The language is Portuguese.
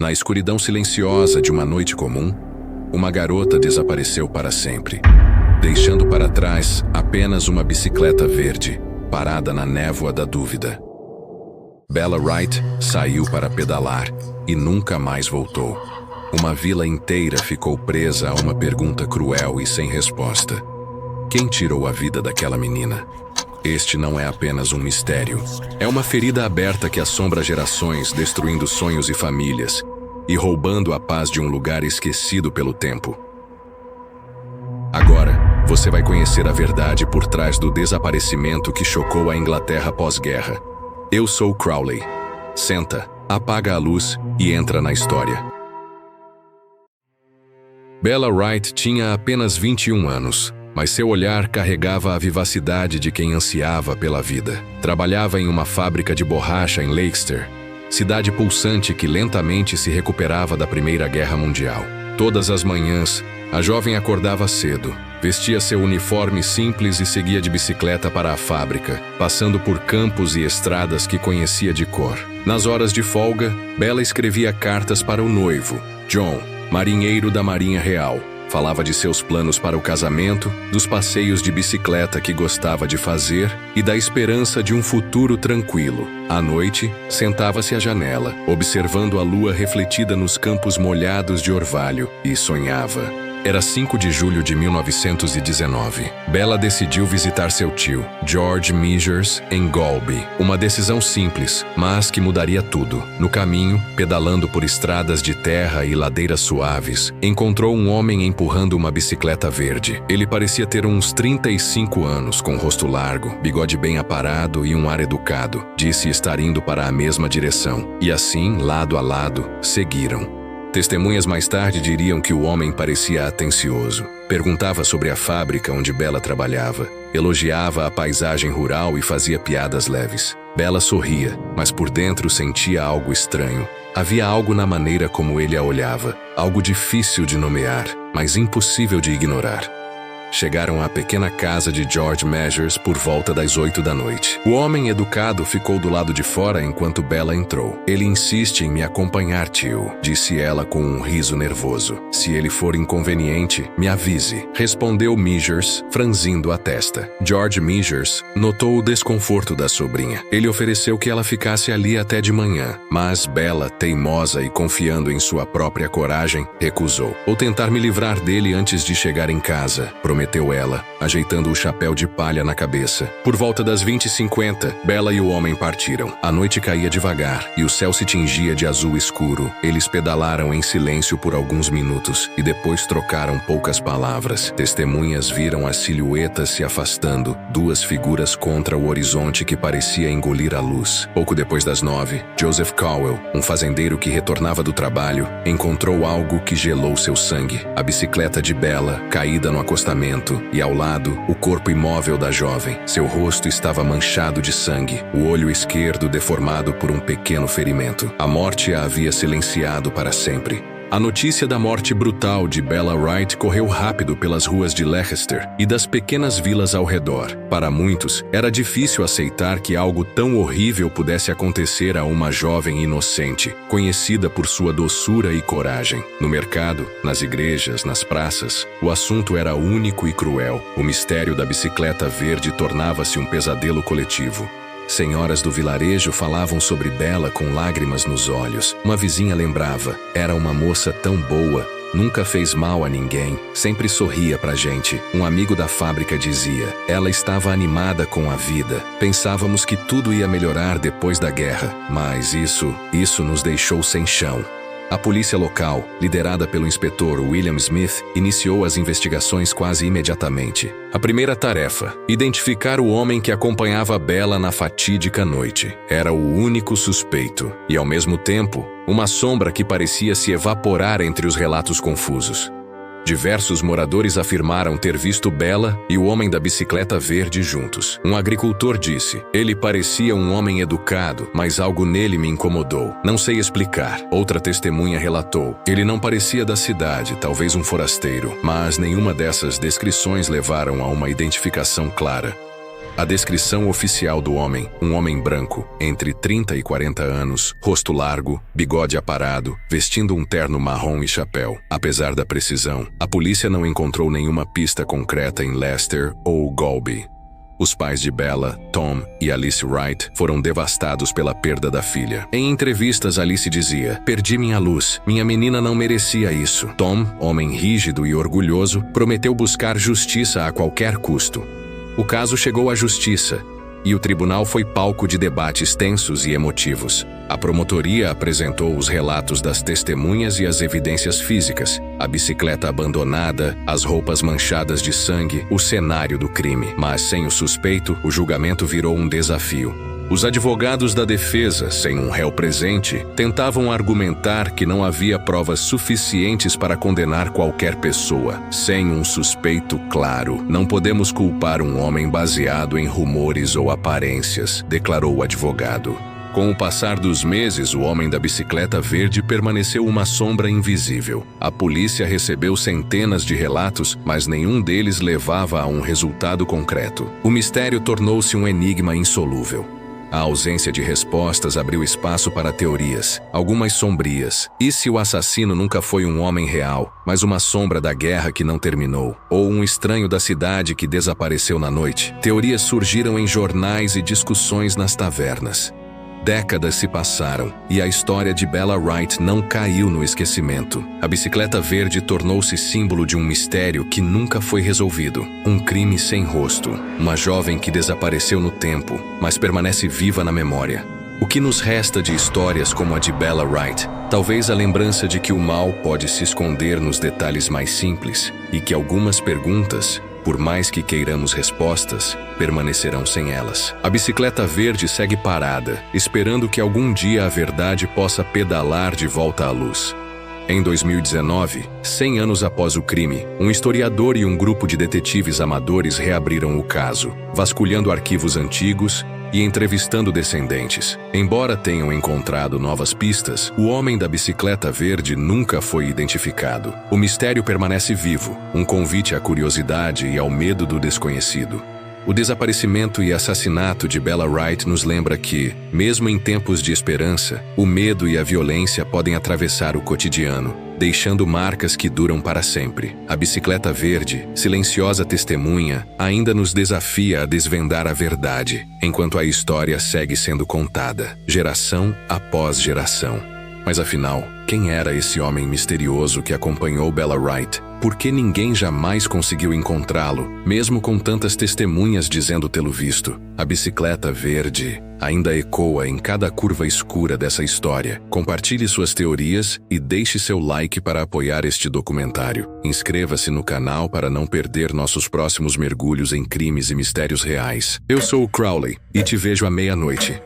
Na escuridão silenciosa de uma noite comum, uma garota desapareceu para sempre, deixando para trás apenas uma bicicleta verde, parada na névoa da dúvida. Bella Wright saiu para pedalar e nunca mais voltou. Uma vila inteira ficou presa a uma pergunta cruel e sem resposta. Quem tirou a vida daquela menina? Este não é apenas um mistério. É uma ferida aberta que assombra gerações, destruindo sonhos e famílias, e roubando a paz de um lugar esquecido pelo tempo. Agora, você vai conhecer a verdade por trás do desaparecimento que chocou a Inglaterra pós-guerra. Eu sou Crowley. Senta, apaga a luz e entra na história. Bella Wright tinha apenas 21 anos, mas seu olhar carregava a vivacidade de quem ansiava pela vida. Trabalhava em uma fábrica de borracha em Leicester, cidade pulsante que lentamente se recuperava da Primeira Guerra Mundial. Todas as manhãs, a jovem acordava cedo, vestia seu uniforme simples e seguia de bicicleta para a fábrica, passando por campos e estradas que conhecia de cor. Nas horas de folga, Bella escrevia cartas para o noivo, John, marinheiro da Marinha Real. Falava de seus planos para o casamento, dos passeios de bicicleta que gostava de fazer e da esperança de um futuro tranquilo. À noite, sentava-se à janela, observando a lua refletida nos campos molhados de orvalho, e sonhava. Era 5 de julho de 1919. Bella decidiu visitar seu tio, George Measures, em Golby. Uma decisão simples, mas que mudaria tudo. No caminho, pedalando por estradas de terra e ladeiras suaves, encontrou um homem empurrando uma bicicleta verde. Ele parecia ter uns 35 anos, com rosto largo, bigode bem aparado e um ar educado. Disse estar indo para a mesma direção. E assim, lado a lado, seguiram. Testemunhas mais tarde diriam que o homem parecia atencioso. Perguntava sobre a fábrica onde Bella trabalhava, elogiava a paisagem rural e fazia piadas leves. Bella sorria, mas por dentro sentia algo estranho. Havia algo na maneira como ele a olhava, algo difícil de nomear, mas impossível de ignorar. Chegaram à pequena casa de George Measures por volta das 8 da noite. O homem educado ficou do lado de fora enquanto Bella entrou. Ele insiste em me acompanhar, tio, disse ela com um riso nervoso. Se ele for inconveniente, me avise, respondeu Measures, franzindo a testa. George Measures notou o desconforto da sobrinha. Ele ofereceu que ela ficasse ali até de manhã, mas Bella, teimosa e confiando em sua própria coragem, recusou. Vou tentar me livrar dele antes de chegar em casa, prometeu ela, ajeitando o chapéu de palha na cabeça. Por volta das 20h50, Bella e o homem partiram. A noite caía devagar e o céu se tingia de azul escuro. Eles pedalaram em silêncio por alguns minutos e depois trocaram poucas palavras. Testemunhas viram as silhuetas se afastando, duas figuras contra o horizonte que parecia engolir a luz. Pouco depois das 9, Joseph Cowell, um fazendeiro que retornava do trabalho, encontrou algo que gelou seu sangue. A bicicleta de Bella, caída no acostamento, e ao lado, o corpo imóvel da jovem. Seu rosto estava manchado de sangue, o olho esquerdo deformado por um pequeno ferimento. A morte a havia silenciado para sempre. A notícia da morte brutal de Bella Wright correu rápido pelas ruas de Leicester e das pequenas vilas ao redor. Para muitos, era difícil aceitar que algo tão horrível pudesse acontecer a uma jovem inocente, conhecida por sua doçura e coragem. No mercado, nas igrejas, nas praças, o assunto era único e cruel. O mistério da bicicleta verde tornava-se um pesadelo coletivo. Senhoras do vilarejo falavam sobre Bella com lágrimas nos olhos. Uma vizinha lembrava, era uma moça tão boa, nunca fez mal a ninguém, sempre sorria pra gente. Um amigo da fábrica dizia, ela estava animada com a vida. Pensávamos que tudo ia melhorar depois da guerra, mas isso nos deixou sem chão. A polícia local, liderada pelo inspetor William Smith, iniciou as investigações quase imediatamente. A primeira tarefa, identificar o homem que acompanhava Bella na fatídica noite. Era o único suspeito, e ao mesmo tempo, uma sombra que parecia se evaporar entre os relatos confusos. Diversos moradores afirmaram ter visto Bella e o homem da bicicleta verde juntos. Um agricultor disse, ele parecia um homem educado, mas algo nele me incomodou. Não sei explicar. Outra testemunha relatou, ele não parecia da cidade, talvez um forasteiro, mas nenhuma dessas descrições levaram a uma identificação clara. A descrição oficial do homem, um homem branco, entre 30 e 40 anos, rosto largo, bigode aparado, vestindo um terno marrom e chapéu. Apesar da precisão, a polícia não encontrou nenhuma pista concreta em Leicester ou Golby. Os pais de Bella, Tom e Alice Wright foram devastados pela perda da filha. Em entrevistas, Alice dizia: "Perdi minha luz. Minha menina não merecia isso." Tom, homem rígido e orgulhoso, prometeu buscar justiça a qualquer custo. O caso chegou à justiça, e o tribunal foi palco de debates tensos e emotivos. A promotoria apresentou os relatos das testemunhas e as evidências físicas, a bicicleta abandonada, as roupas manchadas de sangue, o cenário do crime. Mas sem o suspeito, o julgamento virou um desafio. Os advogados da defesa, sem um réu presente, tentavam argumentar que não havia provas suficientes para condenar qualquer pessoa. Sem um suspeito claro, não podemos culpar um homem baseado em rumores ou aparências, declarou o advogado. Com o passar dos meses, o homem da bicicleta verde permaneceu uma sombra invisível. A polícia recebeu centenas de relatos, mas nenhum deles levava a um resultado concreto. O mistério tornou-se um enigma insolúvel. A ausência de respostas abriu espaço para teorias, algumas sombrias. E se o assassino nunca foi um homem real, mas uma sombra da guerra que não terminou? Ou um estranho da cidade que desapareceu na noite? Teorias surgiram em jornais e discussões nas tavernas. Décadas se passaram e a história de Bella Wright não caiu no esquecimento. A bicicleta verde tornou-se símbolo de um mistério que nunca foi resolvido. Um crime sem rosto. Uma jovem que desapareceu no tempo, mas permanece viva na memória. O que nos resta de histórias como a de Bella Wright? Talvez a lembrança de que o mal pode se esconder nos detalhes mais simples e que algumas perguntas, por mais que queiramos respostas, permanecerão sem elas. A bicicleta verde segue parada, esperando que algum dia a verdade possa pedalar de volta à luz. Em 2019, 100 anos após o crime, um historiador e um grupo de detetives amadores reabriram o caso, vasculhando arquivos antigos e entrevistando descendentes. Embora tenham encontrado novas pistas, o homem da bicicleta verde nunca foi identificado. O mistério permanece vivo, um convite à curiosidade e ao medo do desconhecido. O desaparecimento e assassinato de Bella Wright nos lembra que, mesmo em tempos de esperança, o medo e a violência podem atravessar o cotidiano, deixando marcas que duram para sempre. A bicicleta verde, silenciosa testemunha, ainda nos desafia a desvendar a verdade, enquanto a história segue sendo contada, geração após geração. Mas afinal, quem era esse homem misterioso que acompanhou Bella Wright? Por que ninguém jamais conseguiu encontrá-lo, mesmo com tantas testemunhas dizendo tê-lo visto? A bicicleta verde ainda ecoa em cada curva escura dessa história. Compartilhe suas teorias e deixe seu like para apoiar este documentário. Inscreva-se no canal para não perder nossos próximos mergulhos em crimes e mistérios reais. Eu sou o Crowley e te vejo à meia-noite.